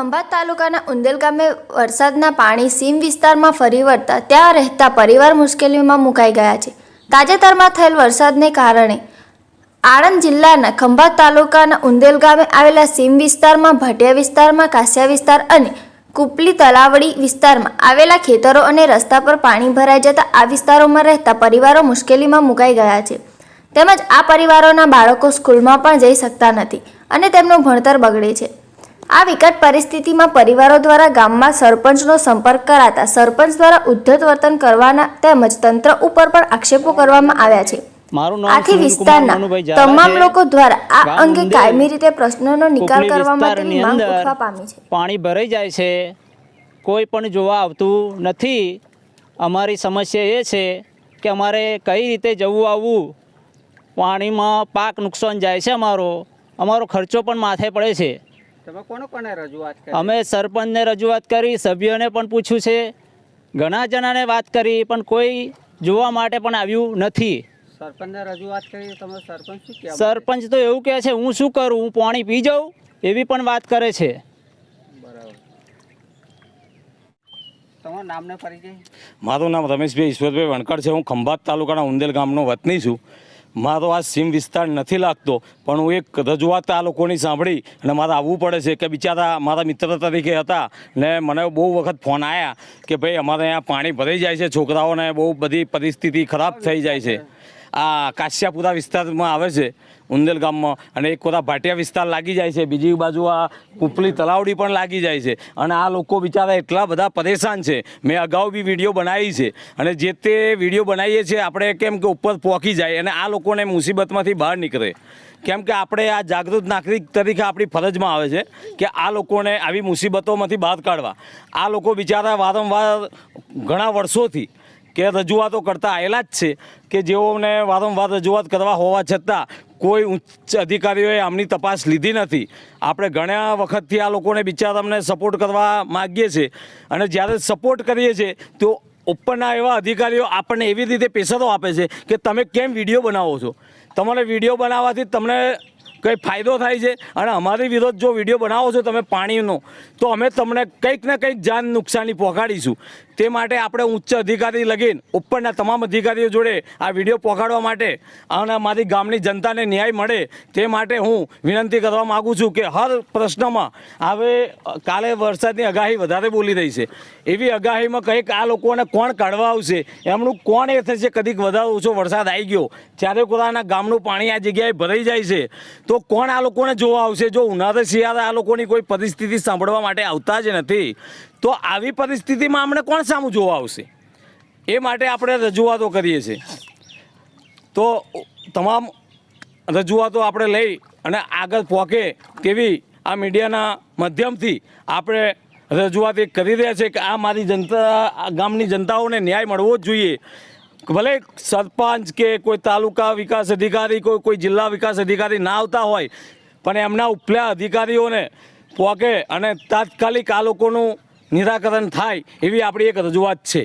ખંભાત તાલુકાના ઉંદેલ ગામે વરસાદના પાણી સીમ વિસ્તારમાં ફરી વળતા ત્યાં રહેતા પરિવાર મુશ્કેલીમાં મુકાઈ ગયા છે। તાજેતરમાં થયેલ વરસાદને કારણે આણંદ જિલ્લાના ખંભાત તાલુકાના ઉંદેલ ગામે આવેલા સીમ વિસ્તારમાં, ભટિયા વિસ્તારમાં, કાસિયા વિસ્તાર અને કુપલી તલાવડી વિસ્તારમાં આવેલા ખેતરો અને રસ્તા પર પાણી ભરાઈ જતા આ વિસ્તારોમાં રહેતા પરિવારો મુશ્કેલીમાં મુકાઈ ગયા છે। તેમજ આ પરિવારોના બાળકો સ્કૂલમાં પણ જઈ શકતા નથી અને તેમનું ભણતર બગડે છે। આ વિકટ પરિસ્થિતિમાં પરિવારો દ્વારા ગામમાં સરપંચનો સંપર્ક કરાતા સરપંચ દ્વારા ઉદ્ધત વર્તન કરવાના તેમજ તંત્ર ઉપર પણ આક્ષેપો કરવામાં આવ્યા છે। આથી વિસ્તારના તમામ લોકો દ્વારા આ અંગે કાયમી રીતે પ્રશ્નોનો નિકાલ કરવા માટેની માંગ ઉઠવા પામી છે। પાણી ભરાઈ જાય છે, કોઈ પણ જોવા આવતું નથી। અમારી સમસ્યા એ છે કે અમારે કઈ રીતે જવું આવવું, પાણીમાં પાક નુકસાન જાય છે, અમારો ખર્ચો પણ માથે પડે છે। અમે સરપંચને રજૂઆત કરી, સભ્યોને પણ પૂછ્યું છે, ઘણા જણાને વાત કરી, પણ કોઈ જોવા માટે પણ આવ્યું નથી। સરપંચને રજૂઆત કરી, તમે સરપંચ શું કહે? સરપંચ તો એવું કહે છે, હું શું કરું, હું પાણી પી જાઉં, એવી પણ વાત કરે છે। બરાબર, તમારું નામ ને પરિચય? મારું નામ રમેશભાઈ ઈશ્વરભાઈ વણકર છે। હું ખંભાત તાલુકાના ઉંદેલ ગામનો વતની છું। મારો આ સીમ વિસ્તાર નથી લાગતો, પણ હું એક રજૂઆત આ લોકોની સાંભળી અને મારે આવવું પડે છે કે બિચારા મારા મિત્ર તરીકે હતા ને મને બહુ વખત ફોન આવ્યા કે ભાઈ અમારે અહીંયા પાણી ભરાઈ જાય છે, છોકરાઓને બહુ બધી પરિસ્થિતિ ખરાબ થઈ જાય છે। આ કાશિયાપુરા વિસ્તારમાં આવે છે ઉંદેલ ગામમાં, અને એક કોરા ભાટિયા વિસ્તાર લાગી જાય છે, બીજી બાજુ આ કુપલી તલાવડી પણ લાગી જાય છે, અને આ લોકો બિચારા એટલા બધા પરેશાન છે। મેં અગાઉ બી વિડીયો બનાવી છે, અને જે તે વિડીયો બનાવીએ છીએ આપણે કેમ કે ઉપર પહોંચી જાય અને આ લોકોને મુસીબતમાંથી બહાર નીકળે, કેમ કે આપણે આ જાગૃત નાગરિક તરીકે આપણી ફરજમાં આવે છે કે આ લોકોને આવી મુસીબતોમાંથી બહાર કાઢવા। આ લોકો બિચારા વારંવાર ઘણા વર્ષોથી કે રજૂઆતો કરતા આવેલા જ છે કે જેઓને વારંવાર રજૂઆત કરવા હોવા છતાં કોઈ ઉચ્ચ અધિકારીઓએ આમની તપાસ લીધી નથી। આપણે ઘણા વખતથી આ લોકોને બિચારાને સપોર્ટ કરવા માગીએ છીએ, અને જ્યારે સપોર્ટ કરીએ છીએ તો ઉપરના એવા અધિકારીઓ આપણને એવી રીતે પ્રેશરો આપે છે કે તમે કેમ વિડીયો બનાવો છો, તમારે વિડીયો બનાવવાથી તમને કંઈ ફાયદો થાય છે, અને અમારી વિરોધ જો વિડીયો બનાવો છો તમે પાણીનો, તો અમે તમને કંઈક ને કંઈક જાન નુકસાની પહોંચાડીશું। તે માટે આપણે ઉચ્ચ અધિકારી લગીને ઉપરના તમામ અધિકારીઓ જોડે આ વિડીયો પહોંચાડવા માટે અને મારી ગામની જનતાને ન્યાય મળે તે માટે હું વિનંતી કરવા માગું છું કે હર પ્રશ્નમાં હવે કાલે વરસાદની આગાહી વધારે બોલી રહી છે, એવી આગાહીમાં કંઈક આ લોકોને કોણ કાઢવા આવશે, એમનું કોણ એ થશે કદીક વધારે ઓછો વરસાદ આવી ગયો ત્યારે કોરાના ગામનું પાણી આ જગ્યાએ ભરાઈ જાય છે તો કોણ આ લોકોને જોવા આવશે? જો ઉનાળે શિયાળે આ લોકોની કોઈ પરિસ્થિતિ સાંભળવા માટે આવતા જ નથી તો આવી પરિસ્થિતિમાં અમને કોણ સામું જોવા આવશે? એ માટે આપણે રજૂઆતો કરીએ છીએ। તો તમામ રજૂઆતો આપણે લઈ અને આગળ પહોંચે તેવી આ મીડિયાના માધ્યમથી આપણે રજૂઆત કરી રહ્યા છીએ કે આ મારી જનતા, ગામની જનતાઓને ન્યાય મળવો જ જોઈએ। ભલે સરપંચ કે કોઈ તાલુકા વિકાસ અધિકારી, કોઈ જિલ્લા વિકાસ અધિકારી ના આવતા હોય, પણ એમના ઉપલા અધિકારીઓને પહોંચે અને તાત્કાલિક આ લોકોનું નિરાકરણ થાય એવી આપણી એક રજૂઆત છે।